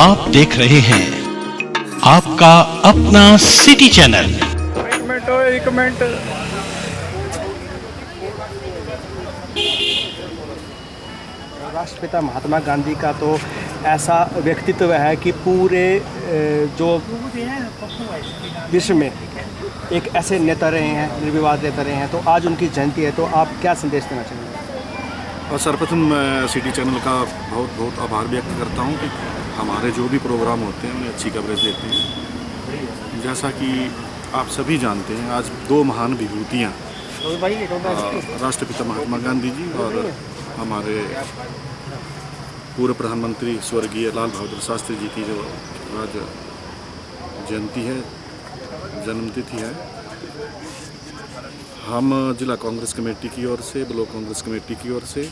आप देख रहे हैं आपका अपना सिटी चैनल। एक मिनट राष्ट्रपिता महात्मा गांधी का तो ऐसा व्यक्तित्व है कि पूरे जो विश्व में एक ऐसे नेता रहे हैं, निर्विवाद नेता रहे हैं। तो आज उनकी जयंती है, तो आप क्या संदेश देना चाहेंगे? और सर्वप्रथम मैं सिटी चैनल का बहुत बहुत आभार व्यक्त करता हूं कि हमारे जो भी प्रोग्राम होते हैं उन्हें अच्छी कवरेज देते हैं। जैसा कि आप सभी जानते हैं, आज दो महान विभूतियाँ राष्ट्रपिता महात्मा गांधी जी और हमारे पूर्व प्रधानमंत्री स्वर्गीय लाल बहादुर शास्त्री जी की जो आज जयंती है, जन्मतिथि है। हम जिला कांग्रेस कमेटी की ओर से, ब्लॉक कांग्रेस कमेटी की ओर से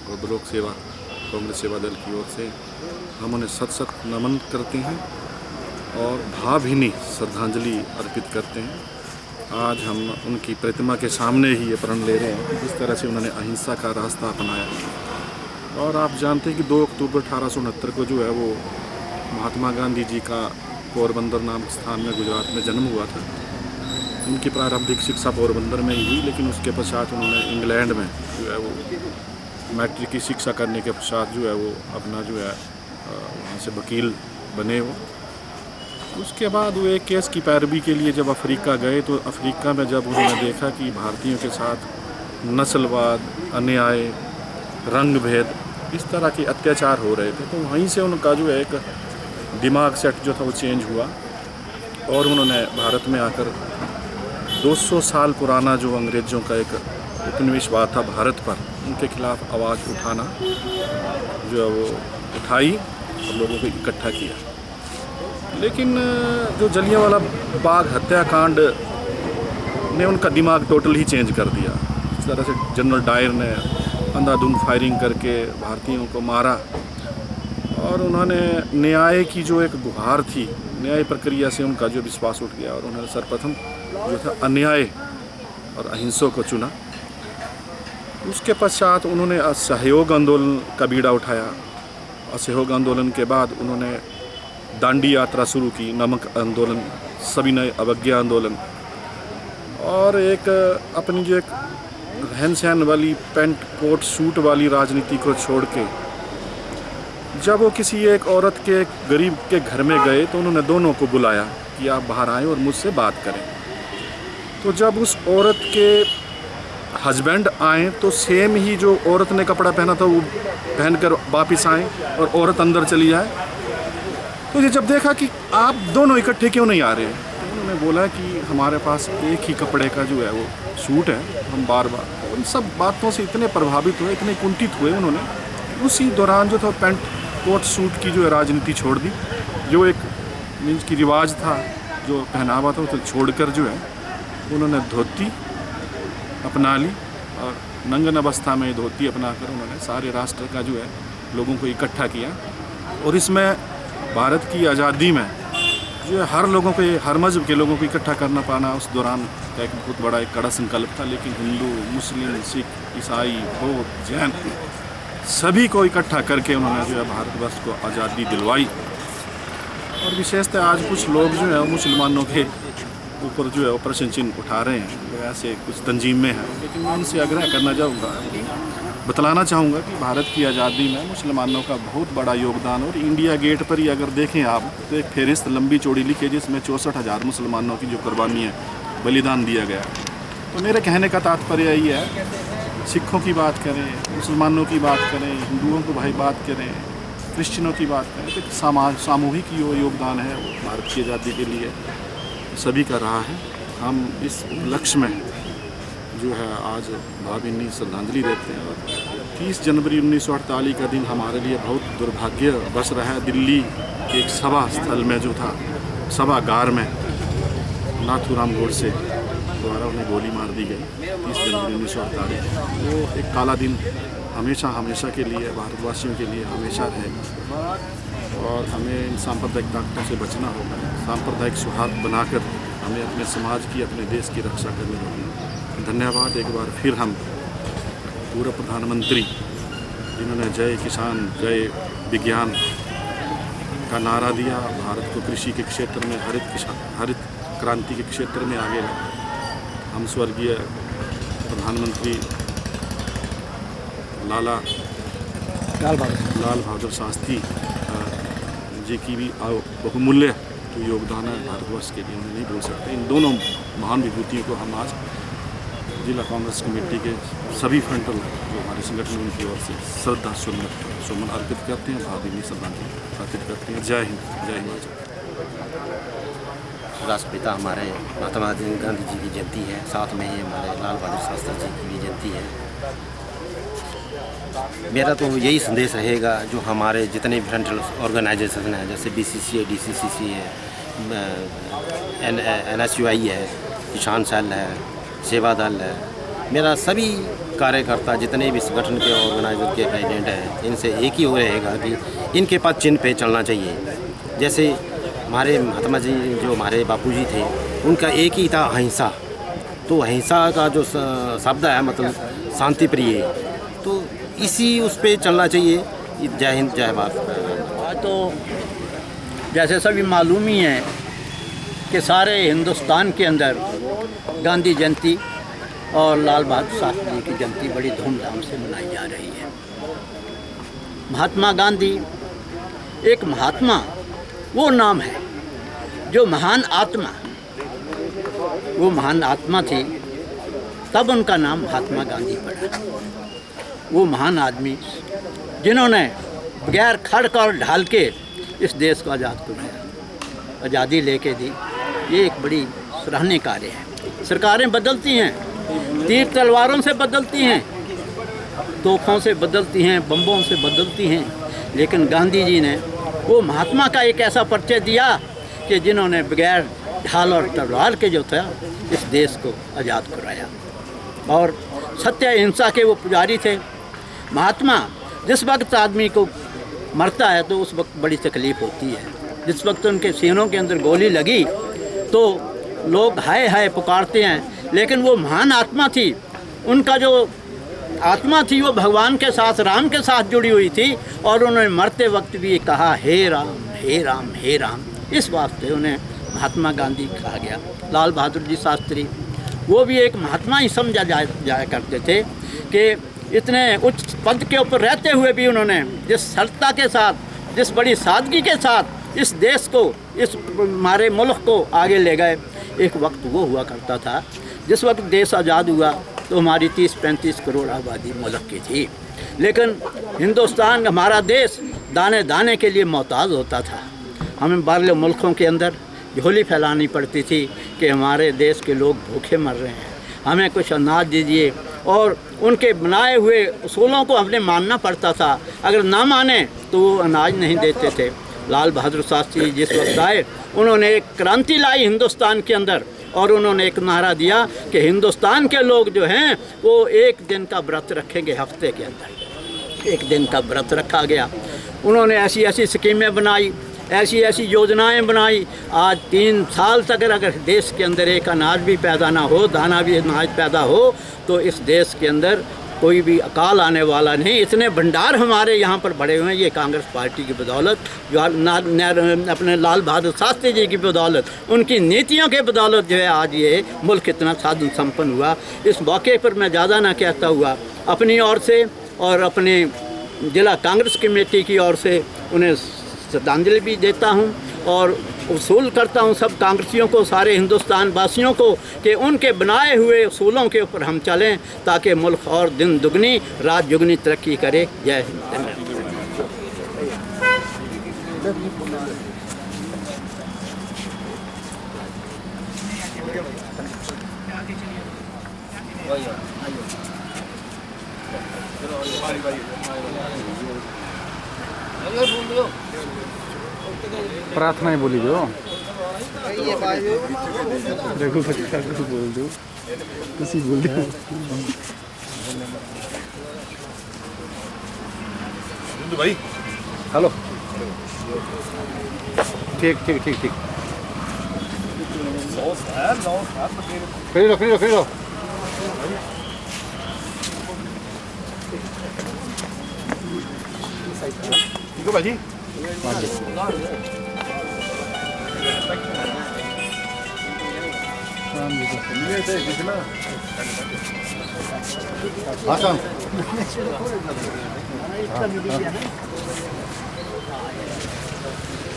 और ब्लॉक सेवा कांग्रेस सेवा दल की ओर से हम उन्हें सत सत नमन करते हैं और भावभीनी श्रद्धांजलि अर्पित करते हैं। आज हम उनकी प्रतिमा के सामने ही ये प्रण ले रहे हैं जिस तरह से उन्होंने अहिंसा का रास्ता अपनाया। और आप जानते हैं कि 2 अक्टूबर 1869 को जो है वो महात्मा गांधी जी का पोरबंदर नामक स्थान में गुजरात में जन्म हुआ था। उनकी प्रारंभिक शिक्षा पोरबंदर में ही हुई, लेकिन उसके पश्चात उन्होंने इंग्लैंड में जो है वो मैट्रिक की शिक्षा करने के पश्चात जो है वो अपना जो है वहाँ से वकील बने वो। उसके बाद वो एक केस की पैरवी के लिए जब अफ्रीका गए, तो अफ्रीका में जब उन्होंने देखा कि भारतीयों के साथ नस्लवाद, अन्याय, रंग भेद, इस तरह के अत्याचार हो रहे थे, तो वहीं से उनका जो है एक दिमाग सेट जो था वो चेंज हुआ और उन्होंने भारत में आकर 200 साल पुराना जो अंग्रेज़ों का एक उपनिवेशवाद था भारत पर, उनके खिलाफ आवाज़ उठाना जो है वो उठाई और लोगों को इकट्ठा किया। लेकिन जो जलियांवाला बाग हत्याकांड ने उनका दिमाग टोटल ही चेंज कर दिया। इस तरह से जनरल डायर ने अंधाधुंध फायरिंग करके भारतीयों को मारा और उन्होंने न्याय की जो एक गुहार थी, न्याय प्रक्रिया से उनका जो विश्वास उठ गया और उन्होंने सर्वप्रथम जो था अन्याय और अहिंसा को चुना। उसके पश्चात उन्होंने असहयोग आंदोलन का बीड़ा उठाया। असहयोग आंदोलन के बाद उन्होंने दांडी यात्रा शुरू की, नमक आंदोलन, सविनय अवज्ञा आंदोलन, और एक अपनी जो एक रहन सहन वाली पेंट कोट सूट वाली राजनीति को छोड़ के जब वो किसी एक औरत के गरीब के घर में गए तो उन्होंने दोनों को बुलाया कि आप बाहर आएँ और मुझसे बात करें। तो जब उस औरत के हस्बैंड आए तो सेम ही जो औरत ने कपड़ा पहना था वो पहनकर वापस आए और औरत अंदर चली जाए। तो ये जब देखा कि आप दोनों इकट्ठे क्यों नहीं आ रहे, तो उन्होंने बोला कि हमारे पास एक ही कपड़े का जो है वो सूट है, हम बार बार। उन सब बातों से इतने प्रभावित हुए, इतने कुंठित हुए, उन्होंने उसी दौरान जो था पेंट कोट सूट की जो है राजनीति छोड़ दी। जो एक मीन्स की रिवाज था, जो पहनावा था, तो छोड़कर जो है उन्होंने धोती अपना ली और नंगन अवस्था में धोती अपनाकर उन्होंने सारे राष्ट्र का जो है लोगों को इकट्ठा किया। और इसमें भारत की आज़ादी में जो है हर लोगों को, हर मज़हब के लोगों को इकट्ठा करना पाना उस दौरान एक बहुत बड़ा एक कड़ा संकल्प था। लेकिन हिंदू, मुस्लिम, सिख, ईसाई, बौद्ध, जैन सभी को इकट्ठा करके उन्होंने जो है भारतवर्ष को आज़ादी दिलवाई। और विशेषतः आज कुछ लोग जो है मुसलमानों के ऊपर जो है वो प्रश्न चिन्ह उठा रहे हैं, तो ऐसे कुछ तंजीमें हैं। लेकिन मैं उनसे आग्रह करना चाहूँगा, बतलाना चाहूँगा कि भारत की आज़ादी में मुसलमानों का बहुत बड़ा योगदान। और इंडिया गेट पर ही अगर देखें आप तो एक फहरिस्त लंबी चौड़ी लिखी है जिसमें 64,000 मुसलमानों की जो कुर्बानी है, बलिदान दिया गया। तो मेरे कहने का तात्पर्य यही है, सिखों की बात करें, मुसलमानों की बात करें, हिंदुओं को भाई बात करें, क्रिश्चियनों की बात करें, तो सामूहिक जो योगदान है वो भारत की आज़ादी के लिए सभी का रहा है। हम इस उपलक्ष्य में जो है आज भावभीनी श्रद्धांजलि देते हैं। और 30 जनवरी 1948 का दिन हमारे लिए बहुत दुर्भाग्यवश रहा है। दिल्ली के एक सभा स्थल में जो था, सभागार में नाथूराम गोडसे द्वारा उन्हें गोली मार दी गई 30 जनवरी 1948। वो एक काला दिन हमेशा हमेशा के लिए भारतवासियों के लिए हमेशा रहेगा। और हमें इन सांप्रदायिक ताकतों से बचना होगा। सांप्रदायिक सौहार्द बनाकर हमें अपने समाज की, अपने देश की रक्षा करनी होगी। धन्यवाद एक बार फिर हम पूर्व प्रधानमंत्री जिन्होंने जय किसान, जय विज्ञान का नारा दिया, भारत को कृषि के क्षेत्र में हरित क्रांति के क्षेत्र में आगे लाया। हम स्वर्गीय प्रधानमंत्री लाल बहादुर शास्त्री जी की भी बहुमूल्य जो योगदान है भारतवर्ष के लिए उन्हें नहीं भूल सकते। इन दोनों महान विभूतियों को हम आज जिला कांग्रेस कमेटी के सभी फ्रंटल जो हमारे संगठन उनकी ओर से श्रद्धा सुमन अर्पित करते हैं, भावभीनी श्रद्धांजलि अर्पित करते हैं। जय हिंद, जय हिमाचल। राष्ट्रपिता हमारे महात्मा गांधी जी की जयंती है, साथ में ही हमारे लाल बहादुर शास्त्री जी की भी जयंती है। मेरा तो यही संदेश रहेगा, जो हमारे जितने भी फ्रंटल ऑर्गेनाइजेशन हैं, जैसे BCCI, DCCC है, NSUI है, किसान सेल है, सेवा दल है, मेरा सभी कार्यकर्ता जितने भी संगठन के ऑर्गेनाइजर के प्रेसिडेंट हैं, इनसे एक ही हो रहेगा कि इनके पद चिन्ह पे चलना चाहिए। जैसे हमारे महात्मा जी जो हमारे बापूजी थे, उनका एक ही था अहिंसा। तो अहिंसा का जो शब्द है मतलब शांति प्रिय, तो इसी उस पे चलना चाहिए। जय हिंद, जय भारत। आज तो जैसे सभी मालूम ही है कि सारे हिंदुस्तान के अंदर गांधी जयंती और लाल बहादुर शास्त्री जी की जयंती बड़ी धूमधाम से मनाई जा रही है। महात्मा गांधी एक महात्मा वो नाम है जो महान आत्मा, वो महान आत्मा थी, तब उनका नाम महात्मा गांधी पड़ा। वो महान आदमी जिन्होंने बगैर खड़क और ढाल के इस देश को आज़ाद कराया, आज़ादी लेके दी। ये एक बड़ी सराहनीय कार्य है। सरकारें बदलती हैं, तीर तलवारों से बदलती हैं, तोपों से बदलती हैं, बम्बों से बदलती हैं, लेकिन गांधी जी ने वो महात्मा का एक ऐसा परिचय दिया कि जिन्होंने बगैर ढाल और तलवार के जो था इस देश को आज़ाद कराया। और सत्य अहिंसा के वो पुजारी थे। महात्मा जिस वक्त आदमी को मरता है तो उस वक्त बड़ी तकलीफ़ होती है। जिस वक्त उनके सीनों के अंदर गोली लगी तो लोग हाय हाय पुकारते हैं, लेकिन वो महान आत्मा थी। उनका जो आत्मा थी वो भगवान के साथ, राम के साथ जुड़ी हुई थी, और उन्होंने मरते वक्त भी कहा हे राम हे राम हे राम। इस वास्ते उन्हें महात्मा गांधी कहा गया। लाल बहादुर जी शास्त्री वो भी एक महात्मा ही समझा जाया करते थे कि इतने उच्च पद के ऊपर रहते हुए भी उन्होंने जिस सरलता के साथ, जिस बड़ी सादगी के साथ इस देश को, इस हमारे मुल्क को आगे ले गए। एक वक्त वो हुआ करता था जिस वक्त देश आज़ाद हुआ तो हमारी 30-35 करोड़ आबादी मुल्क की थी, लेकिन हिंदुस्तान हमारा देश दाने दाने के लिए मोहताज होता था। हमें बाहरले मुल्कों के अंदर झोली फैलानी पड़ती थी कि हमारे देश के लोग भूखे मर रहे हैं, हमें कुछ अनाज दीजिए, और उनके बनाए हुए उसूलों को हमने मानना पड़ता था। अगर ना माने तो वो अनाज नहीं देते थे। लाल बहादुर शास्त्री जिस वक्त आए उन्होंने एक क्रांति लाई हिंदुस्तान के अंदर, और उन्होंने एक नारा दिया कि हिंदुस्तान के लोग जो हैं वो एक दिन का व्रत रखेंगे। हफ्ते के अंदर एक दिन का व्रत रखा गया। उन्होंने ऐसी ऐसी स्कीमें बनाई, ऐसी ऐसी योजनाएं बनाई। आज 3 साल तक अगर देश के अंदर एक अनाज भी पैदा ना हो, दाना भी अनाज पैदा हो, तो इस देश के अंदर कोई भी अकाल आने वाला नहीं। इतने भंडार हमारे यहाँ पर बढ़े हुए हैं, ये कांग्रेस पार्टी की बदौलत, जो अपने लाल बहादुर शास्त्री जी की बदौलत, उनकी नीतियों के बदौलत जो है आज ये मुल्क इतना साधन संपन्न हुआ। इस मौके पर मैं ज़्यादा ना कहता हुआ अपनी ओर से और अपने जिला कांग्रेस कमेटी की ओर से उन्हें श्रद्धांजलि भी देता हूं, और उसूल करता हूं सब कांग्रेसियों को, सारे हिंदुस्तान वासियों को, कि उनके बनाए हुए उसूलों के ऊपर हम चलें ताकि मुल्क और दिन दुगनी रात जुगनी तरक्की करे। जय हिंद। प्रार्थना ही बोली दो, देखो बच्चा को बोल दो, किसी बोल दो। भाई हेलो, ठीक ठीक ठीक ठीक, खड़ी रहो खड़ी रहो खड़ी रहो। ठीक है भाजी। क्या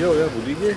हो गया भूली गए?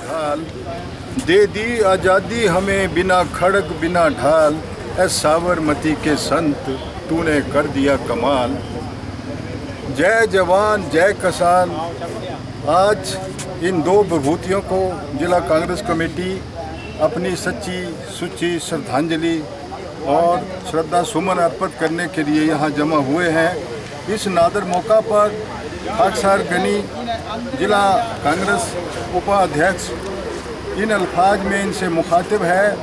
ढाल दे दी आज़ादी हमें बिना खड़ग बिना ढाल, ऐ साबरमती के संत तूने कर दिया कमाल। जय जवान जय किसान। आज इन दो विभूतियों को जिला कांग्रेस कमेटी अपनी सच्ची सुच्ची श्रद्धांजलि और श्रद्धा सुमन अर्पित करने के लिए यहाँ जमा हुए हैं। इस नादर मौका पर खाकसार गनी जिला कांग्रेस उपाध्यक्ष इन अल्फाज में इनसे मुखातिब है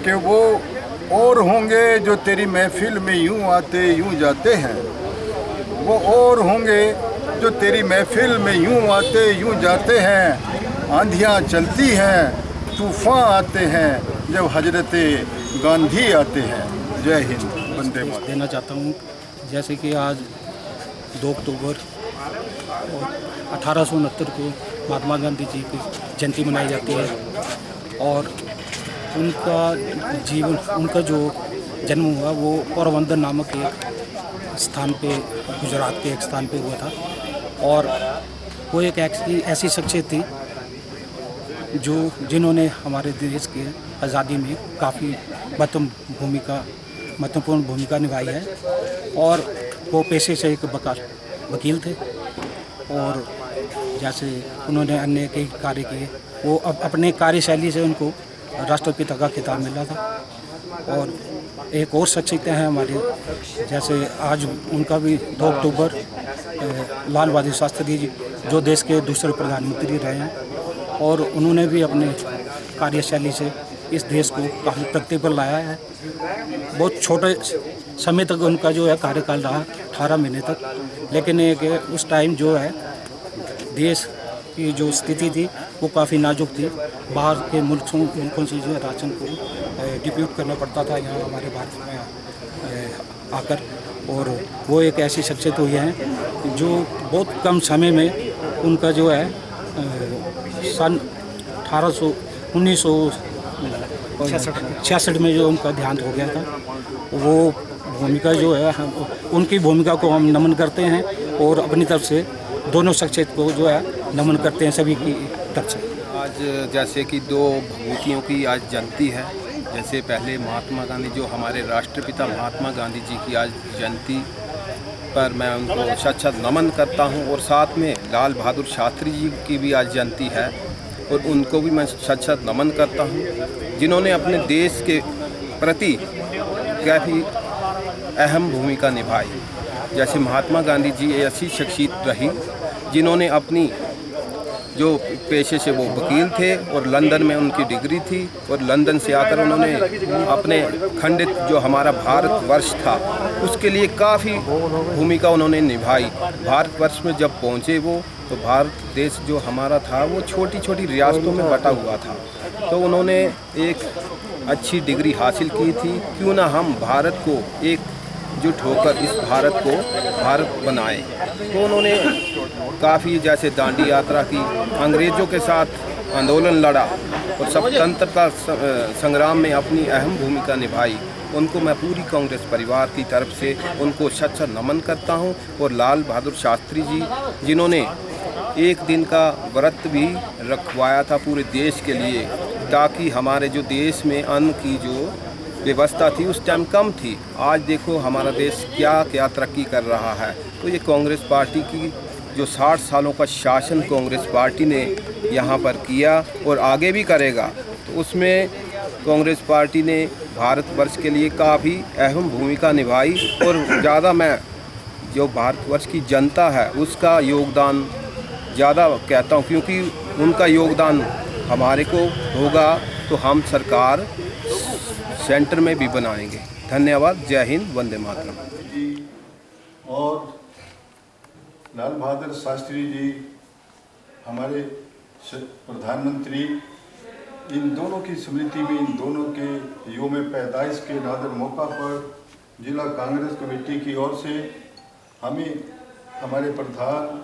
कि वो और होंगे जो तेरी महफिल में यूं आते यूं जाते हैं, वो और होंगे जो तेरी महफिल में यूं आते यूं जाते हैं। आंधियाँ चलती हैं तूफ़ान आते हैं जब हजरत गांधी आते हैं। जय हिंद, वंदे मातरम। देना चाहता हूँ जैसे कि आज 2 अक्टूबर 1869 को महात्मा गांधी जी की जयंती मनाई जाती है और उनका जो जन्म हुआ वो पोरबंदर नामक एक स्थान पे, गुजरात के एक स्थान पे हुआ था। और वो एक ऐसी शख्सियत थी जिन्होंने हमारे देश के आज़ादी में काफ़ी महत्वपूर्ण भूमिका निभाई है। और वो पेशे से एक वकील थे और जैसे उन्होंने अन्य कई कार्य किए, वो अपने कार्यशैली से उनको राष्ट्रपिता का खिताब मिला था। और एक और शख्सियत है हमारी, जैसे आज उनका भी 2 अक्टूबर लाल बहादुर शास्त्री जी जो देश के दूसरे प्रधानमंत्री रहे हैं और उन्होंने भी अपने कार्यशैली से इस देश को काफ़ी प्रगति पर लाया है। बहुत छोटे समय तक उनका जो है कार्यकाल रहा, 18 महीने तक, लेकिन एक उस टाइम जो है देश की जो स्थिति थी वो काफ़ी नाजुक थी। बाहर के मुल्कों से जो है राशन को डिप्यूट करना पड़ता था यहाँ हमारे भारत में आकर। और वो एक ऐसी शख्सियत हुई है जो बहुत कम समय में उनका जो है सन 1966 में जो उनका देहांत हो गया था। वो भूमिका जो है उनकी भूमिका को हम नमन करते हैं और अपनी तरफ से दोनों शख्सियत को जो है नमन करते हैं सभी की तरफ से। आज जैसे कि 2 विभूतियों की आज जयंती है। जैसे पहले महात्मा गांधी जो हमारे राष्ट्रपिता महात्मा गांधी जी की आज जयंती पर मैं उनको सच्चा नमन करता हूं और साथ में लाल बहादुर शास्त्री जी की भी आज जयंती है और उनको भी मैं सच्चा नमन करता हूं, जिन्होंने अपने देश के प्रति काफ़ी अहम भूमिका निभाई। जैसे महात्मा गांधी जी ऐसी शख्सियत रही जिन्होंने अपनी जो पेशे से वो वकील थे और लंदन में उनकी डिग्री थी और लंदन से आकर उन्होंने अपने खंडित जो हमारा भारतवर्ष था उसके लिए काफ़ी भूमिका उन्होंने निभाई। भारतवर्ष में जब पहुँचे वो तो भारत देश जो हमारा था वो छोटी छोटी रियासतों में बटा हुआ था, तो उन्होंने एक अच्छी डिग्री हासिल की थी। क्यों ना हम भारत को एकजुट होकर इस भारत को भारत बनाए। तो उन्होंने काफ़ी जैसे दांडी यात्रा की, अंग्रेज़ों के साथ आंदोलन लड़ा और स्वतंत्रता संग्राम में अपनी अहम भूमिका निभाई। उनको मैं पूरी कांग्रेस परिवार की तरफ से उनको सच्चा नमन करता हूं। और लाल बहादुर शास्त्री जी जिन्होंने एक दिन का व्रत भी रखवाया था पूरे देश के लिए, ताकि हमारे जो देश में अन्न की जो व्यवस्था थी उस टाइम कम थी। आज देखो हमारा देश क्या क्या तरक्की कर रहा है। तो ये कांग्रेस पार्टी की जो 60 सालों का शासन कांग्रेस पार्टी ने यहाँ पर किया और आगे भी करेगा, तो उसमें कांग्रेस पार्टी ने भारतवर्ष के लिए काफ़ी अहम भूमिका निभाई। और ज़्यादा मैं जो भारतवर्ष की जनता है उसका योगदान ज़्यादा कहता हूँ, क्योंकि उनका योगदान हमारे को होगा तो हम सरकार सेंटर में भी बनाएंगे। धन्यवाद। जय हिंद। वंदे मातरम। और लाल बहादुर शास्त्री जी हमारे प्रधानमंत्री, इन दोनों की स्मृति में, इन दोनों के योम पैदाइश के नादर मौका पर जिला कांग्रेस कमेटी की ओर से हमें हमारे प्रधान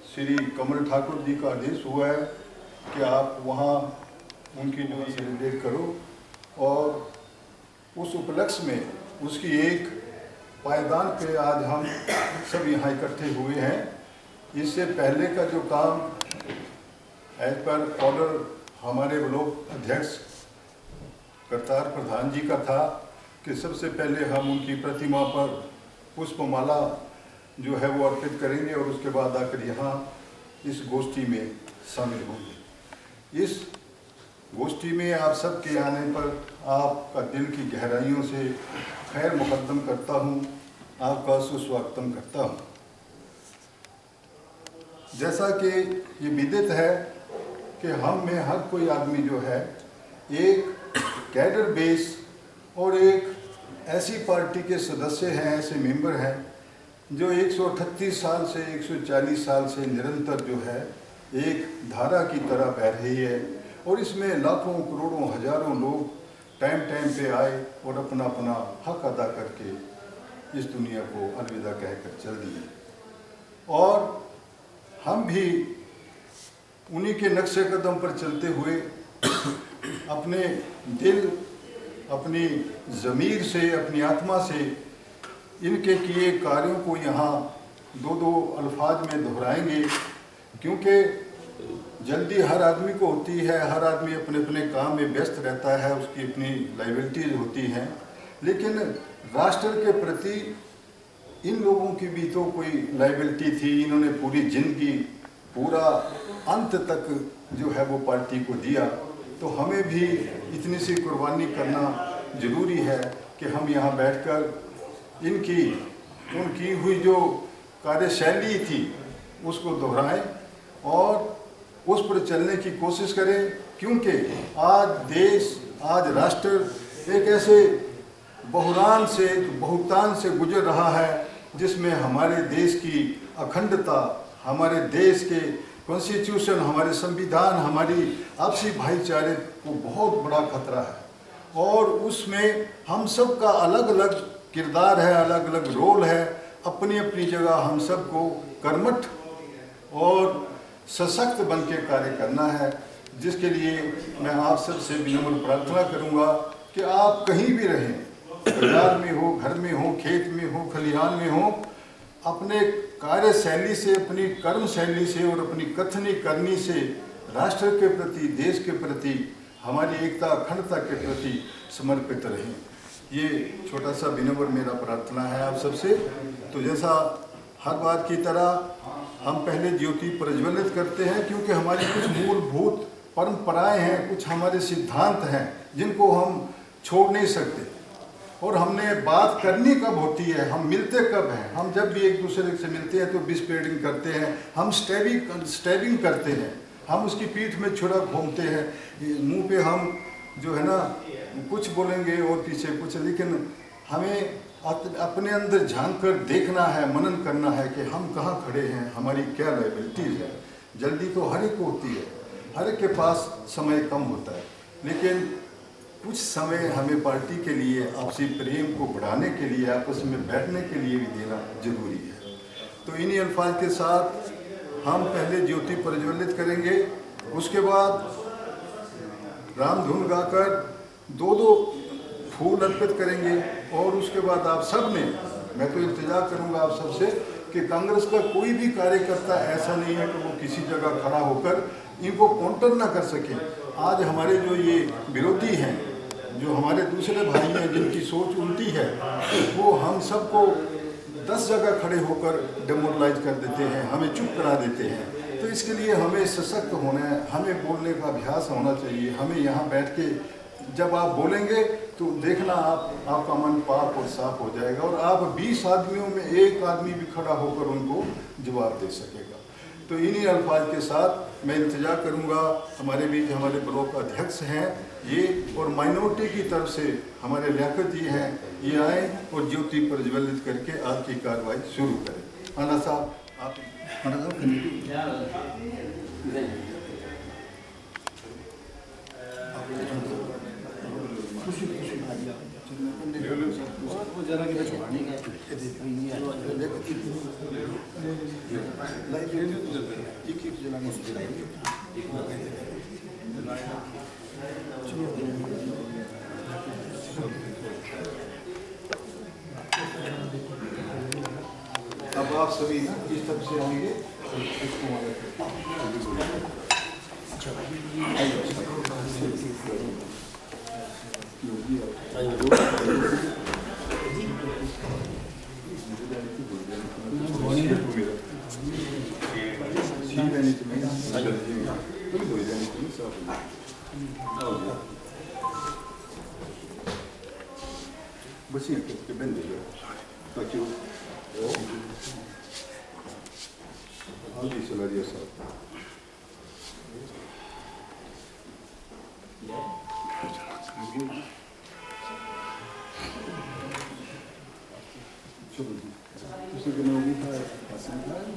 श्री कमल ठाकुर जी का आदेश हुआ है कि आप वहाँ उनकी जो सेलिब्रेट करो, और उस उपलक्ष्य में उसकी एक पायदान पे आज हम सब यहाँ इकट्ठे हुए हैं। इससे पहले का जो काम एज पर ऑर्डर हमारे ब्लॉक अध्यक्ष करतार प्रधान जी का था कि सबसे पहले हम उनकी प्रतिमा पर पुष्पमाला जो है वो अर्पित करेंगे और उसके बाद आकर यहाँ इस गोष्ठी में शामिल होंगे। इस गोष्ठी में आप सबके आने पर आपका दिल की गहराइयों से खैर मुकद्दम करता हूँ, आपका सुस्वागतम करता हूँ। जैसा कि ये विदित है कि हम में हर कोई आदमी जो है एक कैडर बेस और एक ऐसी पार्टी के सदस्य हैं, ऐसे मेंबर हैं जो 138 साल से 140 साल से निरंतर जो है एक धारा की तरह बह रही है, और इसमें लाखों करोड़ों हजारों लोग टाइम पे आए और अपना अपना हक अदा करके इस दुनिया को अलविदा कहकर चल दिए। और हम भी उन्हीं के नक्शे कदम पर चलते हुए अपने दिल, अपनी ज़मीर से, अपनी आत्मा से इनके किए कार्यों को यहाँ दो अल्फाज में दोहराएंगे, क्योंकि जल्दी हर आदमी को होती है, हर आदमी अपने अपने काम में व्यस्त रहता है, उसकी अपनी लायबिलिटीज होती हैं, लेकिन राष्ट्र के प्रति इन लोगों की भी तो कोई लायबिलिटी थी। इन्होंने पूरी जिंदगी, पूरा अंत तक जो है वो पार्टी को दिया, तो हमें भी इतनी सी कुर्बानी करना ज़रूरी है कि हम यहाँ बैठकर उनकी हुई जो कार्यशैली थी उसको दोहराएं और उस पर चलने की कोशिश करें, क्योंकि आज देश, आज राष्ट्र एक ऐसे बहरान से, बहुतान से गुजर रहा है जिसमें हमारे देश की अखंडता, हमारे देश के कॉन्स्टिट्यूशन, हमारे संविधान, हमारी आपसी भाईचारे को बहुत बड़ा खतरा है। और उसमें हम सब का अलग अलग किरदार है, अलग अलग रोल है। अपनी अपनी जगह हम सबको कर्मठ और सशक्त बन के कार्य करना है, जिसके लिए मैं आप सबसे विनम्र प्रार्थना करूंगा कि आप कहीं भी रहें, बाजार में हो, घर में हो, खेत में हो, खलिहान में हो, अपने कार्यशैली से, अपनी कर्म शैली से और अपनी कथनी करनी से राष्ट्र के प्रति, देश के प्रति, हमारी एकता अखंडता के प्रति समर्पित रहें। ये छोटा सा विनम्र मेरा प्रार्थना है आप सबसे। तो जैसा हर बार की तरह हम पहले ज्योति प्रज्वलित करते हैं, क्योंकि हमारी कुछ मूलभूत परंपराएं हैं, कुछ हमारे सिद्धांत हैं जिनको हम छोड़ नहीं सकते। और हमने बात करनी कब होती है, हम मिलते कब हैं? हम जब भी एक दूसरे से मिलते हैं तो बिस्पेडिंग करते हैं, हम स्टैबिंग करते हैं, हम उसकी पीठ में छुरा घूमते हैं, मुंह पे हम जो है ना कुछ बोलेंगे और पीछे कुछ। लेकिन हमें अपने अंदर झांक कर देखना है, मनन करना है कि हम कहाँ खड़े हैं, हमारी क्या लायबिलिटीज़ है। जल्दी तो हर एक को होती है, हर एक के पास समय कम होता है, लेकिन कुछ समय हमें पार्टी के लिए, आपसी प्रेम को बढ़ाने के लिए, आपस में बैठने के लिए भी देना जरूरी है। तो इन्हीं अल्फाज के साथ हम पहले ज्योति प्रज्वलित करेंगे, उसके बाद राम धुन गाकर दो फूल अर्पित करेंगे, और उसके बाद आप सब ने, मैं तो इंतजार करूंगा आप सबसे कि कांग्रेस का कोई भी कार्यकर्ता ऐसा नहीं है कि वो किसी जगह खड़ा होकर इनको काउंटर ना कर सके। आज हमारे जो ये विरोधी हैं, जो हमारे दूसरे भाई हैं जिनकी सोच उल्टी है, वो हम सबको 10 जगह खड़े होकर डेमोरलाइज कर देते हैं, हमें चुप करा देते हैं। तो इसके लिए हमें सशक्त होना है, हमें बोलने का अभ्यास होना चाहिए। हमें यहाँ बैठ के जब आप बोलेंगे तो देखना आपका मन पाक और साफ हो जाएगा और आप 20 आदमियों में एक आदमी भी खड़ा होकर उनको जवाब दे सकेगा। तो इन्हीं अल्फाज के साथ मैं इंतजार करूंगा। हमारे बीच हमारे ब्लॉक अध्यक्ष हैं ये, और माइनॉरिटी की तरफ से हमारे लियाकत जी हैं, ये आए और ज्योति प्रज्वलित करके आपकी कार्रवाई शुरू करें। खाना साहब आप अब आप सभी इस तरफ से आएंगे। Basi che ben dico. Faccio. Oggi se la riesco. Questo che non mi fa assemblare?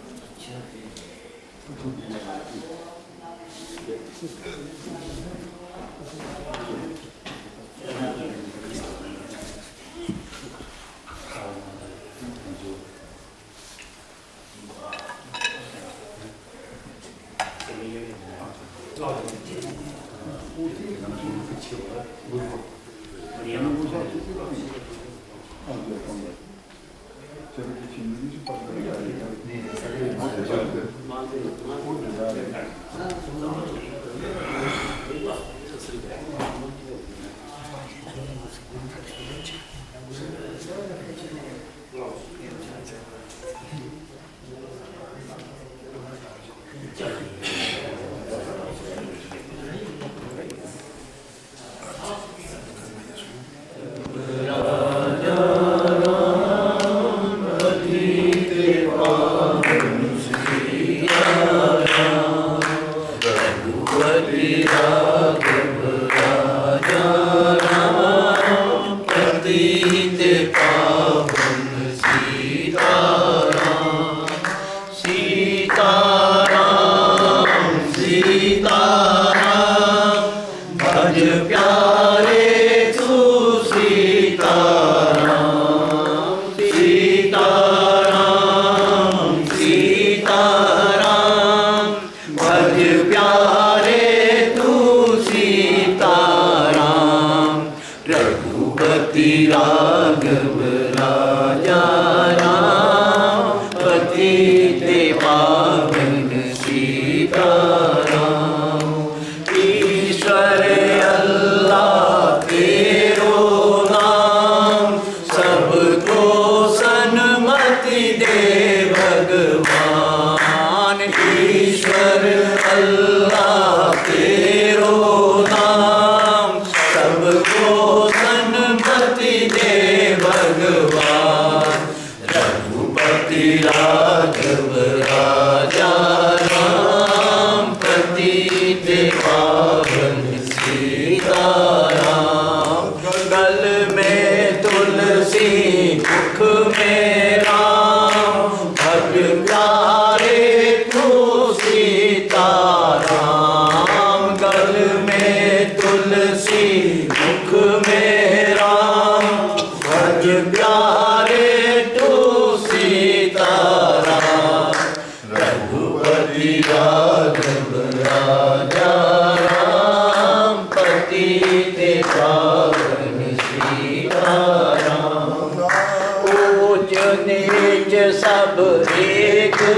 सब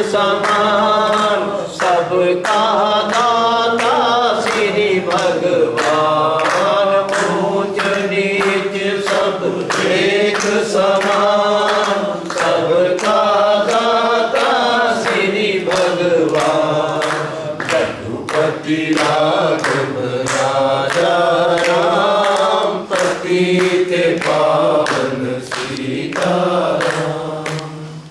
समान, सबका दाता श्री भगवान, ऊंच नीच सब एक समान, सबका दाता श्री भगवान। रघुपति राघव राजा राम, पतित पावन सीताराम।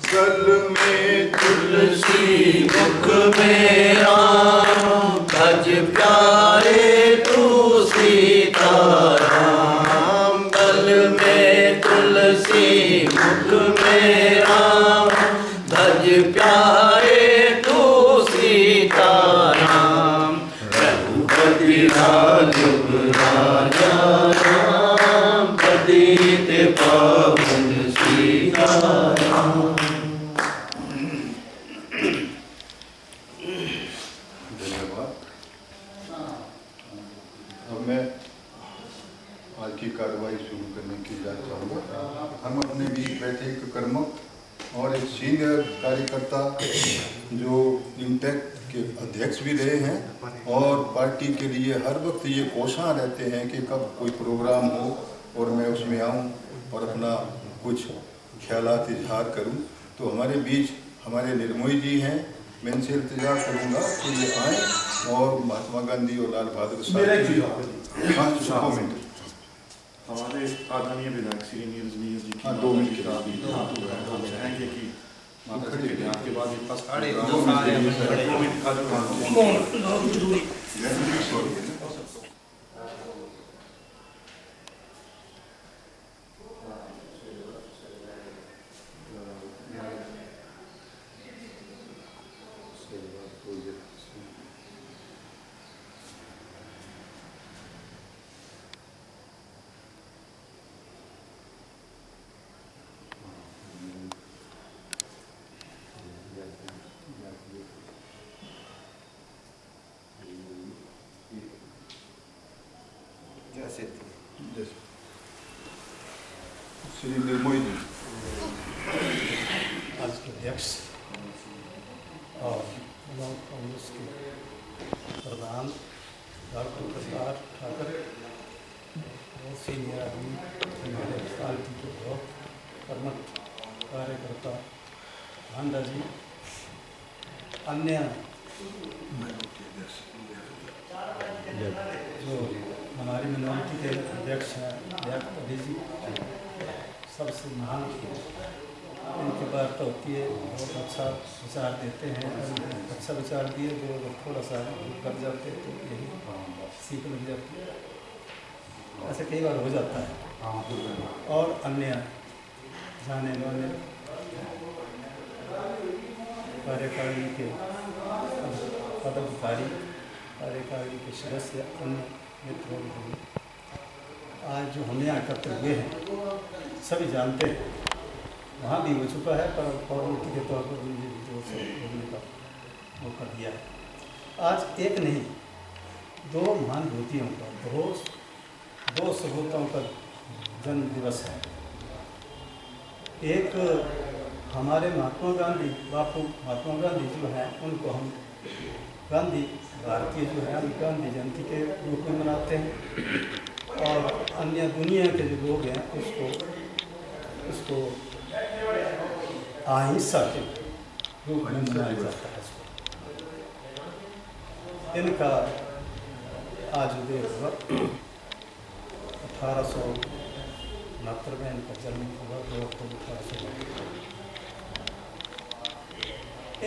गल में तुलसी मुख में राम, भज प्यारे तू सीताराम। गल में तुलसी मुख में राम, भज प्यारे तू सीताराम। रघुपति राघव राजा राम, पतित पावन सीताराम। धन्यवाद। अब मैं आज की कार्रवाई शुरू करने की जाना चाहूँगा। हम अपने बीच बैठे एक कर्मक और एक सीनियर कार्यकर्ता जो इंटेक्ट के अध्यक्ष भी रहे हैं और पार्टी के लिए हर वक्त ये कोशिश रहते हैं कि कब कोई प्रोग्राम हो और मैं उसमें आऊँ और अपना कुछ ख्यालात इजहार करूँ। तो हमारे बीच हमारे निर्मोही जी हैं। मैं इनसे इंतजार करूँगा कि ये आएँ और महात्मा गांधी और लाल बहादुर शास्त्री। हाँ, 2 मिनट। हमारे आदरणीय विधायक श्री नीरज जी की 2 मिनट की हम चाहेंगे कि माता जी के ध्यान के बाद ये फर्स्ट श्री निर्मोही जी। आज के अध्यक्ष और ब्लॉक कांग्रेस के प्रधान डॉक्टर प्रसाद ठाकर और सीनियर आदमी हमारे पार्टी के बहुत कर्मठ कार्यकर्ता भांडा जी, अन्य जो हमारी मिनोरिटी के अध्यक्ष हैं अली जी, सबसे महान इनकी बात तो होती है। बहुत अच्छा विचार देते हैं, अच्छा विचार दिए जो थोड़ा सा कर जाते तो यही सीख लग जाती है। ऐसे कई बार हो जाता है। और अन्य जाने माने कार्यकारिणी के पदाधिकारी, कार्यकारिणी के सदस्य, अन्य मित्रों, आज जो हम यहाँ एकत्र हुए हैं सभी जानते हैं, वहाँ भी हो चुका है, पर फॉर्मेलिटी के तौर पर मुझे जो से बोलने का मौका दिया है। आज एक नहीं, 2 महान विभूतियों का, 2 सपूतों का जन्म दिवस है। एक हमारे महात्मा गांधी, बापू महात्मा गांधी जो हैं, उनको हम गांधी भारतीय जो है गांधी जयंती के रूप में मनाते हैं, और अन्य दुनिया के जो लोग हैं उसको अहिंसा के रूप में मनाया जाता है। इनका आज उदय हुआ 1869 में इनका जन्म हुआ 2 अक्टूबर 1869।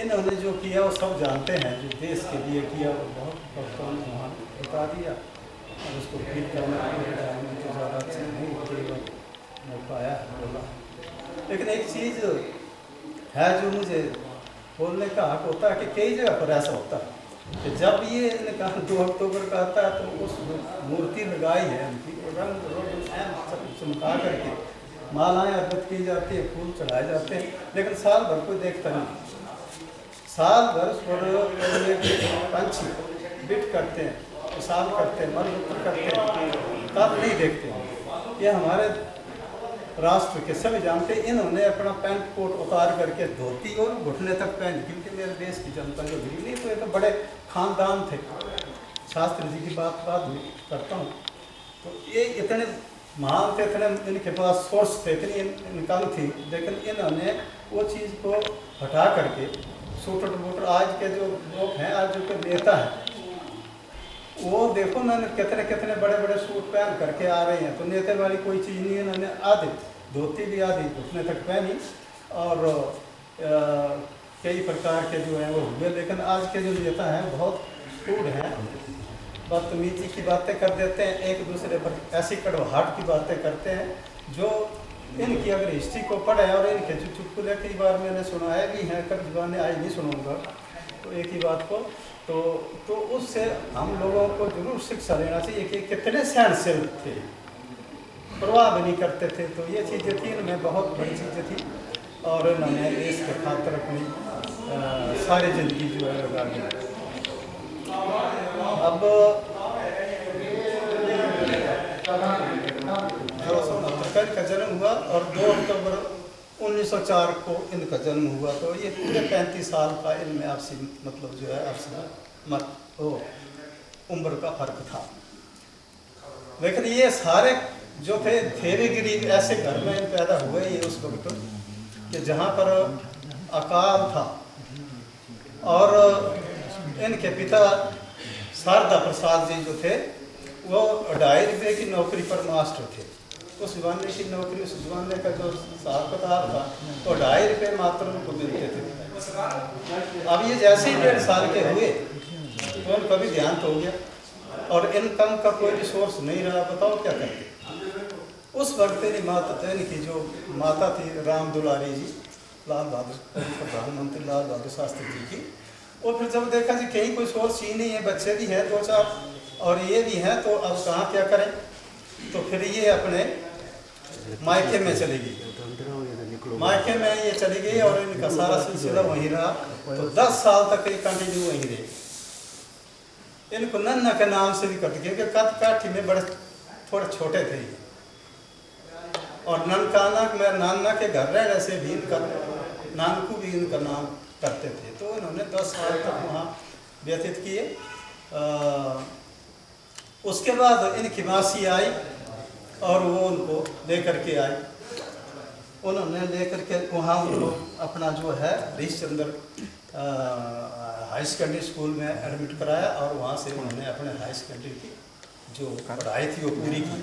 इन्होंने जो किया वो सब जानते हैं, जो देश के लिए किया वो बहुत भक्तों ने वहाँ बता दिया, और उसको रिपीट करने के लिए तो ज़्यादा अच्छा नहीं मौका आया बोला। लेकिन एक चीज़ है जो मुझे बोलने का हक होता है कि कई जगह पर ऐसा होता है कि जब ये इनका 2 अक्टूबर का आता है तो उस मूर्ति लगाई है उनकी रंग चमका करके मालाएँ अर्पित की जाती है, फूल चढ़ाए जाते हैं, लेकिन साल भर कोई देखता नहीं। साल भर उस पर पंछी बिट करते हैं, विशाल करते हैं, मलमूत्र करते हैं, तब नहीं देखते हैं। ये हमारे राष्ट्र के सभी जानते, इन्होंने अपना पैंट कोट उतार करके धोती और घुटने तक पहनी, क्योंकि मेरे देश की जनता जो भी नहीं, तो ये तो बड़े खानदान थे। शास्त्री जी की बात बाद में करता हूँ। तो ये इतने महान थे, इतने इनके पास सोर्स थे, इतनी इनकम थी, लेकिन इन्होंने वो चीज़ को हटा करके सूटर वूटर आज के जो लोग हैं, आज जो के नेता हैं, वो देखो ना कितने कितने बड़े बड़े सूट पहन करके आ रहे हैं। तो नेता वाली कोई चीज़ नहीं है, इन्होंने आधी धोती भी आधी घुटने तक पहनी और कई प्रकार के जो हैं वो हुए। लेकिन आज के जो नेता हैं बहुत क्रूड हैं, बदतमीजी की बातें कर देते हैं, एक दूसरे पर ऐसी कड़वाहट की बातें करते हैं जो इनकी अगर हिस्ट्री को पढ़े और इनके जो चुटकुले कई बार मैंने सुनाया भी हैं, कभी जुबान आज नहीं सुनाऊंगा तो एक ही बात को, तो उससे हम लोगों को जरूर शिक्षा लेना चाहिए कि कितने सहनशील थे, परवाह भी नहीं करते थे। तो ये चीज़ें थी, इनमें बहुत बड़ी चीज़ें थी और इन्होंने देश के खातिर अपनी सारी ज़िंदगी जो है लगा दी। अब 1869 का जन्म हुआ और 2 अक्टूबर 1904 को इनका जन्म हुआ। तो ये पूरे 35 साल का इनमें आपसी मतलब जो है आपसी उम्र का फर्क था। लेकिन ये सारे जो थे भी गरीब, ऐसे घर में पैदा हुए ये उस वक्त कि जहाँ पर अकाल था और इनके पिता शारदा प्रसाद जी जो थे वो 2.5 रुपये की नौकरी पर मास्टर थे। उस जमाने की नौकरी, उस जमाने का जो हिसाब किताब था तो 2.5 रुपये मात्र उनको मिलते थे। अब ये जैसे ही 1.5 साल के हुए तो उनका भी ध्यान हो गया और इनकम का कोई भी सोर्स नहीं रहा। बताओ क्या करते। उस वक्त इनकी जो माता थी राम दुलारी जी, लाल बहादुर प्रधानमंत्री लाल बहादुर शास्त्री जी की, और फिर जब देखा जी कहीं कोई सोर्स ही नहीं है, बच्चे भी हैं 2-4 और ये भी हैं, तो अब कहाँ क्या करें। तो फिर ये अपने मायके में चली गई। मायके में ये चली गई और इनका सारा सिलसिला वहीं रहा। तो 10 साल तक ये कंटिन्यू वहीं रहे। इनको नन्ना के नाम से भी करते, क्योंकि कद काठी में बड़े थोड़े छोटे थे और ननकाना में नाना के घर रहने से भी इनका नानकू भी इनका नाम करते थे। तो इन्होंने 10 साल तक वहाँ व्यतीत किए। उसके बाद इनकी मासी आई और वो उनको लेकर के आई। उन्होंने लेकर के वहाँ उनको अपना जो है हरिश्चंद्र हाई सेकेंडरी स्कूल में एडमिट कराया और वहाँ से उन्होंने अपने हाई सेकेंडरी की जो पढ़ाई थी वो पूरी की।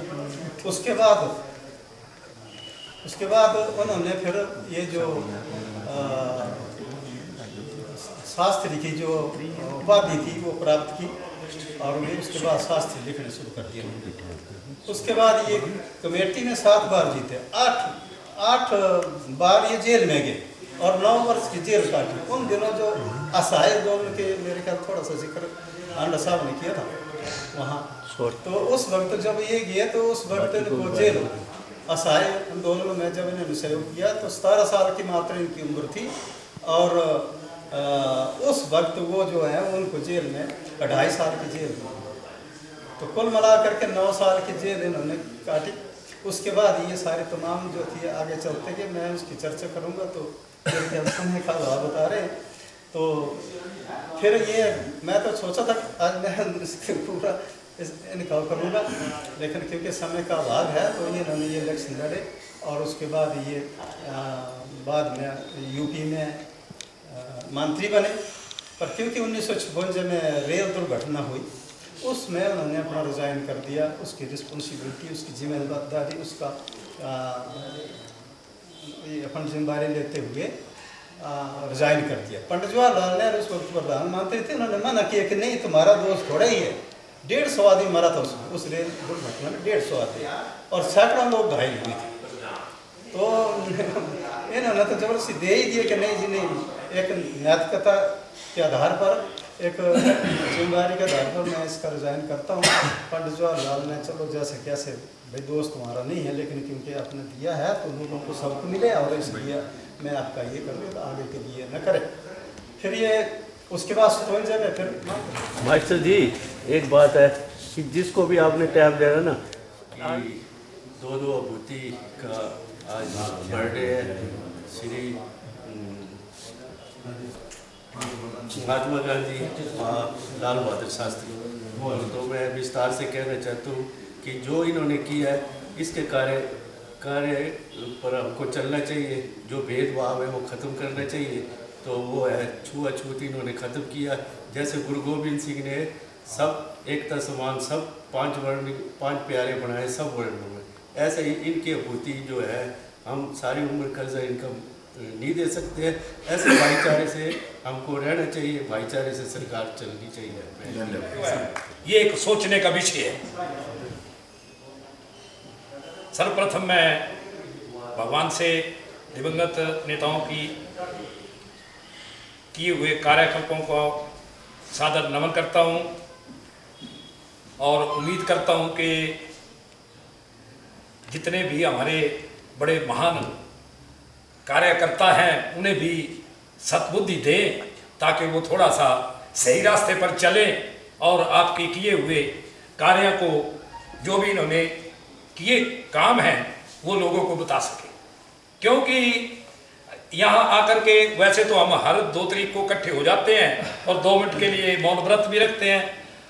उसके बाद उन्होंने फिर ये जो शास्त्री की जो उपाधि थी वो प्राप्त की और वे उसके बाद शास्त्री लिखने शुरू कर दिए। उसके बाद ये कमेटी में 7 बार जीते, 8 बार ये जेल में गए और 9 वर्ष की जेल काटी। उन दिनों जो असहाय आंदोलन के मेरे ख्याल थोड़ा सा जिक्र आंडा साहब ने किया था वहाँ, तो उस वक्त जब ये गए तो उस वक्त इनको जेल हो गई। असहाय आंदोलन में जब इन्होंने सहयोग किया तो 17 साल की मात्र इनकी उम्र थी और उस वक्त वो जो है उनको जेल में 2.5 साल की जेल में, तो कुल मिला करके 9 साल की जेल इन्होंने काटी। उसके बाद ये सारे तमाम जो थी आगे चलते गए, मैं उसकी चर्चा करूँगा तो समय का अभाव बता रहे। तो फिर ये मैं तो सोचा था आज मैं पूरा इनका करूँगा, लेकिन क्योंकि समय का अभाव है तो ये इन्होंने ये इलेक्शन लड़े और उसके बाद ये बाद में यूपी में मंत्री बने। पर क्योंकि 1956 में रेल दुर्घटना हुई उसमें उन्होंने अपना रिज़ाइन कर दिया, उसकी रिस्पॉन्सिबिलिटी, उसकी जिम्मेदारी, उसका अपनी जिम्मेदारी लेते हुए रिज़ाइन कर दिया। पंडित जवाहरलाल नेहरू उस वक्त प्रधानमंत्री थे, उन्होंने मना किया कि नहीं तुम्हारा दोस्त थोड़ा ही है। 150 आदमी मरा था उस रेल दुर्घटना में, 150 आदमी और सैकड़ों लोग घायल हुए थे। तो इन्होंने तो जबरदस्ती दे ही दिया कि नहीं जी नहीं, एक नैतिकता के आधार पर, एक जिम्मेदारी के आधार पर मैं इसका रिज़ाइन करता हूँ। पंडित जवाहरलाल ने चलो जैसे कैसे भाई दोस्त तुम्हारा नहीं है लेकिन क्योंकि आपने दिया है तो लोगों को सबको मिले और इसलिए मैं आपका ये कर दूँ, आगे के लिए न करें। फिर ये उसके बाद 57 में फिर मास्टर जी एक बात है कि जिसको भी आपने टैब दे रहा ना कि 2 अभूति का आज बर्थडे है श्री महात्मा गांधी और लाल बहादुर शास्त्री। तो मैं विस्तार से कहना चाहता हूँ कि जो इन्होंने किया है इसके कार्य पर हमको चलना चाहिए। जो भेदभाव है वो ख़त्म करना चाहिए। तो वो है छुआछूत इन्होंने ख़त्म किया। जैसे गुरु गोबिंद सिंह ने सब एकता समान सब 5 वर्ण 5 प्यारे बनाए सब वर्णों में, ऐसे ही इनकी अभूति जो है हम सारी उम्र कर्जा इनका नहीं दे सकते हैं। ऐसे भाईचारे से हमको रहना चाहिए, भाईचारे से सरकार चलनी चाहिए। ये एक सोचने का विषय है। सर्वप्रथम मैं भगवान से दिवंगत नेताओं की किए हुए कार्यकल्पों को सादर नमन करता हूं और उम्मीद करता हूं कि जितने भी हमारे बड़े महान कार्यकर्ता हैं उन्हें भी सद्बुद्धि दें ताकि वो थोड़ा सा सही रास्ते पर चलें और आपके किए हुए कार्यों को जो भी इन्होंने किए काम हैं वो लोगों को बता सके। क्योंकि यहाँ आकर के वैसे तो हम हर 2 तारीख को इकट्ठे हो जाते हैं और 2 मिनट के लिए मौन व्रत भी रखते हैं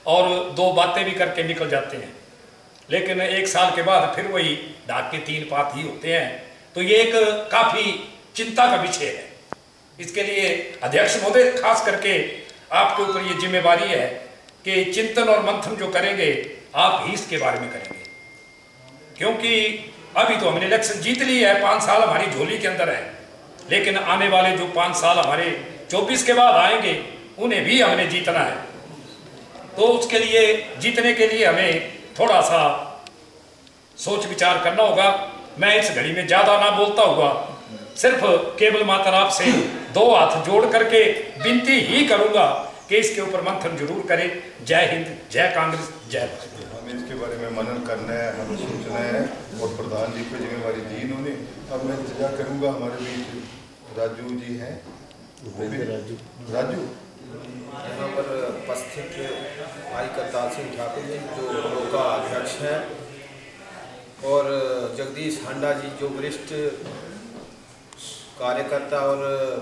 और 2 बातें भी करके निकल जाते हैं, लेकिन 1 साल के बाद फिर वही ढाक के 3 पात ही होते हैं। तो ये एक काफ़ी चिंता का विषय है। इसके लिए अध्यक्ष महोदय खास करके आपके ऊपर ये जिम्मेवारी है कि चिंतन और मंथन जो करेंगे आप ही इसके बारे में करेंगे। क्योंकि अभी तो हमने इलेक्शन जीत ली है, 5 साल हमारी झोली के अंदर है, लेकिन आने वाले जो 5 साल हमारे 24 के बाद आएंगे उन्हें भी हमने जीतना है। तो उसके लिए जीतने के लिए हमें थोड़ा सा सोच विचार करना होगा। मैं इस घड़ी में ज़्यादा ना बोलता हुआ सिर्फ केवल मात्र आपसे 2 हाथ जोड़ करके विनती ही करूंगा कि इसके ऊपर मंथन जरूर करें। जय हिंद, जय कांग्रेस, जय भाजपा। हमें इसके बारे में मनन करना है, हमें सोचना है और प्रधान जी को जिम्मेवारी दी इन्होंने। अब मैं इंतजार करूंगा, हमारे बीच राजू जी हैं, राजू यहाँ पर उपस्थित भाई करतार सिंह ठाकुर जी जो लोका अध्यक्ष हैं और जगदीश हांडा जी जो वरिष्ठ कार्यकर्ता और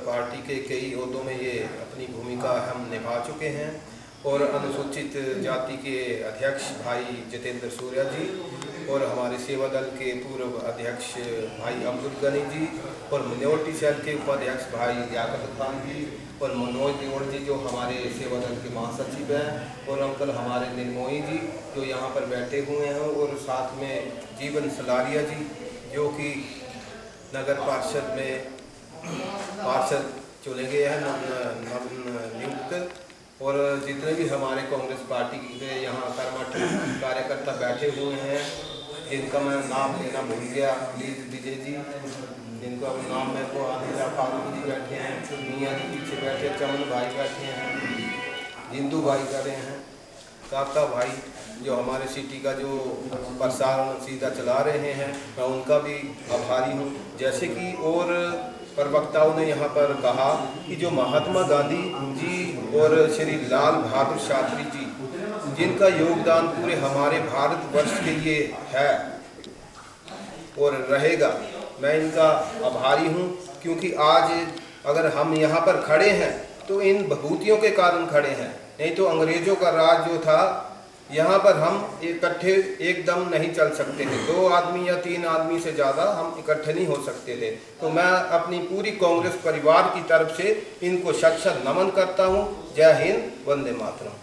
पार्टी के कई ओहदों में ये अपनी भूमिका हम निभा चुके हैं, और अनुसूचित जाति के अध्यक्ष भाई जितेंद्र सूर्या जी और हमारे सेवा दल के पूर्व अध्यक्ष भाई अब्दुल गनी जी और मिनोरिटी सेल के उपाध्यक्ष भाई याकूब खान जी और मनोज देवड़ जी जो हमारे सेवा दल के महासचिव हैं, और अंकल हमारे निर्मोही जी जो यहाँ पर बैठे हुए हैं, और साथ में जीवन सलारिया जी जो कि नगर पार्षद में पार्षद चुने गए हैं नियुक्त, और जितने भी हमारे कांग्रेस पार्टी के यहाँ कर्मठ कार्यकर्ता बैठे हुए हैं जिनका मैं नाम लेना भूल गया, प्लीज़ विजय जी जिनको अब नाम मेरे को आने फारूक जी बैठे हैं, मियाँ जी पीछे बैठे, चमन भाई बैठे हैं, जिंदू भाई खड़े हैं, काका भाई जो हमारे सिटी का जो प्रसारण सीधा चला रहे हैं, मैं उनका भी आभारी हूँ। जैसे कि और प्रवक्ताओं ने यहाँ पर कहा कि जो महात्मा गांधी जी और श्री लाल बहादुर शास्त्री जी जिनका योगदान पूरे हमारे भारतवर्ष के लिए है और रहेगा, मैं इनका आभारी हूँ। क्योंकि आज अगर हम यहाँ पर खड़े हैं तो इन विभूतियों के कारण खड़े हैं, नहीं तो अंग्रेज़ों का राज जो था यहाँ पर हम इकट्ठे एकदम नहीं चल सकते थे। 2 आदमी या 3 आदमी से ज़्यादा हम इकट्ठे नहीं हो सकते थे। तो मैं अपनी पूरी कांग्रेस परिवार की तरफ से इनको शत नमन करता हूँ। जय हिंद, वंदे मातरम।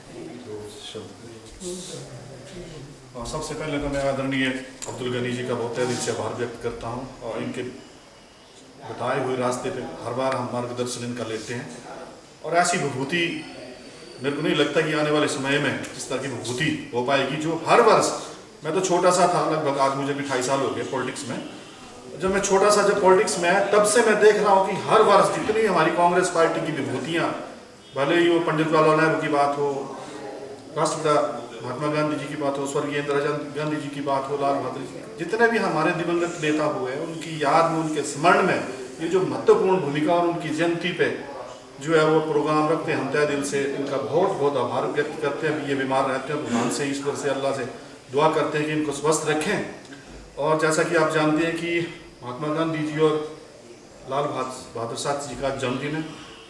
सबसे पहले तो मैं आदरणीय अब्दुल गनी जी का बहुत दिल से आभार व्यक्त करता हूँ, और इनके बताए हुए रास्ते पे हर बार हम मार्गदर्शन इनका लेते हैं, और ऐसी विभूति मेरे को नहीं लगता कि आने वाले समय में इस तरह की विभूति हो पाएगी जो हर वर्ष, मैं तो छोटा सा था लगभग, आज मुझे भी 28 साल हो गए पॉलिटिक्स में, जब मैं छोटा सा जब पॉलिटिक्स में आया तब से मैं देख रहा हूँ कि हर वर्ष जितनी हमारी कांग्रेस पार्टी की विभूतियाँ, भले ही वो पंडित जवाहरलाल नेहरू की बात हो, राष्ट्रपिता महात्मा गांधी जी की बात हो, स्वर्गीय इंदिरा गांधी जी की बात हो, लाल बहादुर जी, जितने भी हमारे दिवंगत नेता हुए उनकी याद में, उनके स्मरण में ये जो महत्वपूर्ण भूमिका और उनकी जयंती पे जो है वो प्रोग्राम रखते हैं, हम तय दिल से इनका बहुत बहुत आभार व्यक्त करते हैं। ये बीमार रहते हैं, भगवान से, ईश्वर से, अल्लाह से दुआ करते हैं कि इनको स्वस्थ रखें। और जैसा कि आप जानते हैं कि महात्मा गांधी जी और लाल बहादुर शास्त्री जी का जन्मदिन है।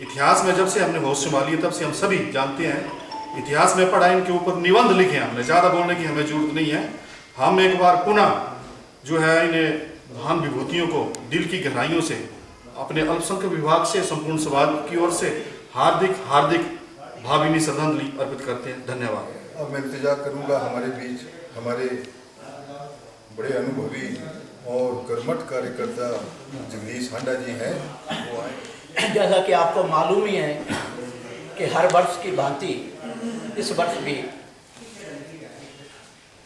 इतिहास में जब से हमने होश संभाली है तब से हम सभी जानते हैं, इतिहास में पढ़ा, इनके ऊपर निबंध लिखे हमने, ज़्यादा बोलने की हमें जरूरत नहीं है। हम एक बार पुनः जो है इन्हें महान विभूतियों को दिल की गहराइयों से अपने अल्पसंख्यक विभाग से संपूर्ण समाज की ओर से हार्दिक हार्दिक भावभीनी श्रद्धांजलि अर्पित करते हैं। धन्यवाद। अब मैं इल्तिजा करूँगा, हमारे बीच हमारे बड़े अनुभवी और कर्मठ कार्यकर्ता जगदीश हांडा जी हैं, वो आए। जैसा कि आपको मालूम ही है कि हर वर्ष की भांति इस वर्ष भी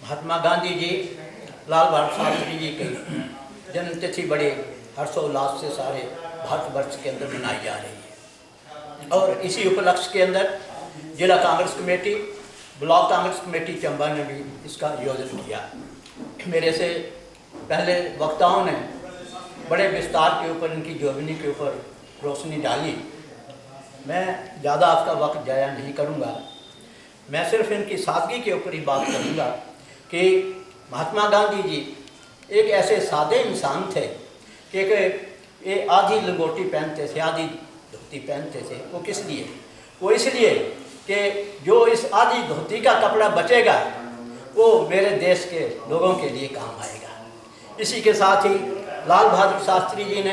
महात्मा गांधी जी, लाल बहादुर शास्त्री जी की जन्मतिथि बड़े हर्षोल्लास से सारे भारतवर्ष के अंदर मनाई जा रही है। और इसी उपलक्ष्य के अंदर जिला Congress committee, block Congress committee Chamba ने भी इसका आयोजन किया। मेरे से पहले वक्ताओं ने बड़े विस्तार के ऊपर, इनकी जीवनी के ऊपर रोशनी डाली। मैं ज़्यादा आपका वक्त जाया नहीं करूँगा, मैं सिर्फ इनकी सादगी के ऊपर ही बात करूँगा कि महात्मा गांधी जी एक ऐसे सादे इंसान थे कि ये आधी लंगोटी पहनते थे, आधी धोती पहनते थे। वो किस लिए? वो इसलिए कि जो इस आधी धोती का कपड़ा बचेगा वो मेरे देश के लोगों के लिए काम आएगा। इसी के साथ ही लाल बहादुर शास्त्री जी ने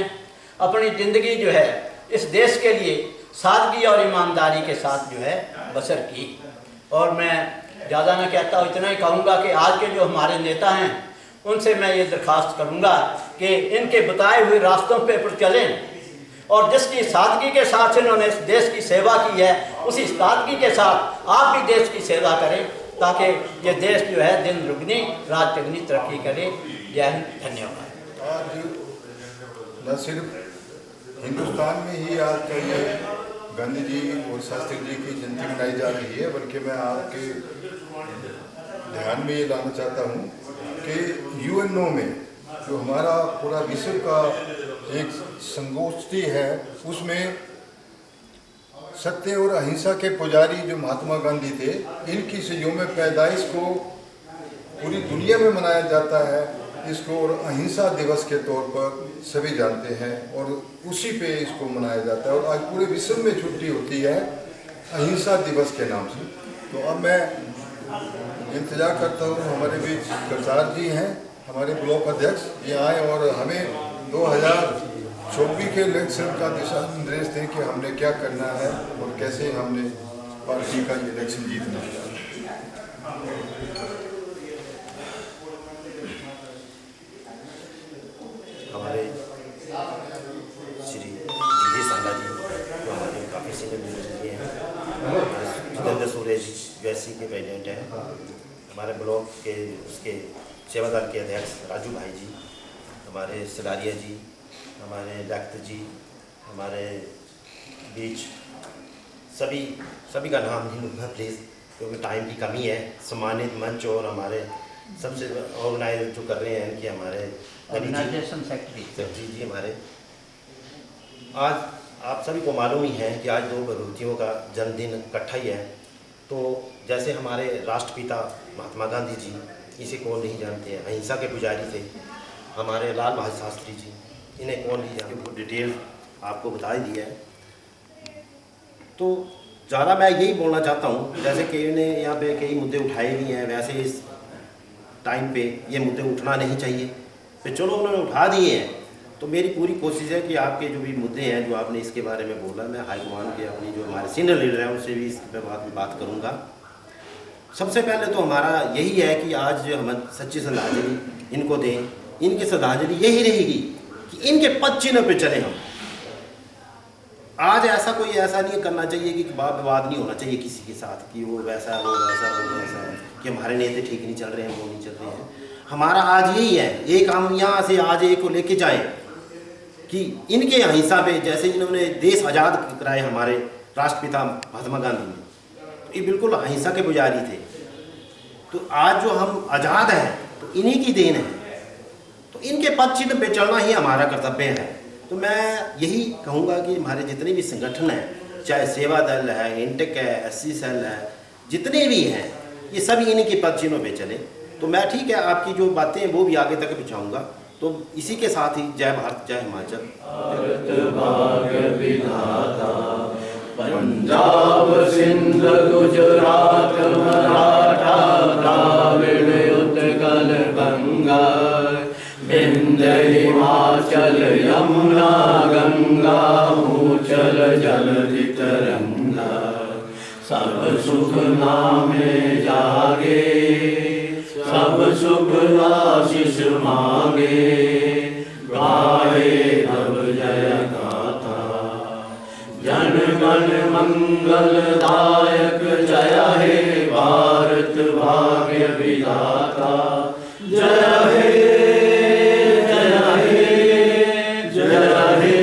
अपनी ज़िंदगी जो है इस देश के लिए सादगी और ईमानदारी के साथ जो है बसर की। और मैं ज़्यादा ना कहता हूँ, इतना ही कहूँगा कि आज के जो हमारे नेता हैं उनसे मैं ये दरख्वास्त करूँगा कि इनके बताए हुए रास्तों पर चलें और जिसकी सादगी के साथ इन्होंने इस देश की सेवा की है उसी सादगी के साथ आप भी देश की सेवा करें ताकि ये देश जो है दिन दुगनी रात चौगुनी तरक्की करे। जय हिंद, धन्यवाद। आज न सिर्फ हिंदुस्तान में ही आज का ये गांधी जी और शास्त्री जी की जयंती मनाई जा रही है, बल्कि मैं आपके ध्यान में ये लाना चाहता हूँ कि यूएनओ में जो हमारा पूरा विश्व का एक संगोष्ठी है उसमें सत्य और अहिंसा के पुजारी जो महात्मा गांधी थे, इनकी यौम पैदाइश को पूरी दुनिया में मनाया जाता है। इसको और अहिंसा दिवस के तौर पर सभी जानते हैं और उसी पे इसको मनाया जाता है और आज पूरे विश्व में छुट्टी होती है अहिंसा दिवस के नाम से। तो अब मैं इंतजार करता हूँ, हमारे बीच करतार जी हैं, हमारे ब्लॉक अध्यक्ष, ये आए और हमें 2024 के इलेक्शन का दिशा निर्देश दें कि हमने क्या करना है और कैसे हमने पार्टी का इलेक्शन जीतना है। हमारे श्री जगदीश हांडा जी जो हमारे काफ़ी सीनियर लीडर हैं, जितेंद्र सूरज वैसी के प्रेसिडेंट हैं, हमारे ब्लॉक के उसके सेवादार के अध्यक्ष राजू भाई जी, हमारे सिलारिया जी, हमारे डॉक्टर जी, हमारे बीच सभी का नाम नहीं लूँगा प्लीज़, क्योंकि टाइम की कमी है। सम्मानित मंच और हमारे सबसे ऑर्गेनाइज जो कर रहे हैं कि हमारे ऑर्गेनाइजेशन सेक्रेटरी जी हमारे, आज आप सभी को मालूम ही है कि आज दो विभूतियों का जन्मदिन इकट्ठा ही है। तो जैसे हमारे राष्ट्रपिता महात्मा गांधी जी, इसे कौन नहीं जानते हैं, अहिंसा के पुजारी थे। हमारे लाल बहादुर शास्त्री जी, इन्हें कौन नहीं जानते, डिटेल आपको बता ही दिया है। तो ज़्यादा मैं यही बोलना चाहता हूँ, जैसे कि इन्हें यहाँ पे कई मुद्दे उठाए भी हैं, वैसे इस टाइम पे ये मुद्दे उठना नहीं चाहिए, फिर चलो उन्होंने उठा दिए हैं। तो मेरी पूरी कोशिश है कि आपके जो भी मुद्दे हैं जो आपने इसके बारे में बोला, मैं हाईकमान के अपनी जो हमारे सीनियर लीडर हैं उनसे भी इसके बाद में बात करूँगा। सबसे पहले तो हमारा यही है कि आज जो हम सच्ची श्रद्धांजलि इनको दें। इनकी श्रद्धांजलि यही रहेगी कि इनके पद चिन्ह पे चले हम। आज ऐसा नहीं करना चाहिए कि वाद विवाद नहीं होना चाहिए किसी के साथ कि वो वैसा वो वैसा वो वैसा, कि हमारे नेता ठीक नहीं चल रहे हैं, वो नहीं चल रहे हैं। हमारा आज यही है, एक हम यहाँ से आज एक को लेके जाए कि इनके अहिंसा पे, जैसे इन्होंने देश आज़ाद कराए हमारे राष्ट्रपिता महात्मा गांधी ने, तो ये बिल्कुल अहिंसा के पुजारी थे। तो आज जो हम आज़ाद हैं तो इन्हीं की देन है, तो इनके पद चिन्ह पे चलना ही हमारा कर्तव्य है। तो मैं यही कहूँगा कि हमारे जितने भी संगठन हैं, चाहे सेवा दल है, इंटेक है, SC सेल है, जितने भी हैं, ये सभी इन्हीं के पद चिन्हों पे चले। तो मैं ठीक है आपकी जो बातें हैं वो भी आगे तक पहुँचाऊँगा। तो इसी के साथ ही जय भारत जय हिमाचल। पंजाब सिंध गुजरात मराठा द्राविड़ उत्कल गंगा विंध्य हिमाचल यमुना गंगा मूचल जलधि तरंगा सब सुख नामे जागे सब सुख आशीष मांगे गाए तब जय गाथा जन गण मंगलदायक जय हे भारत भाग्य विधाता जय हे जय हे जय हे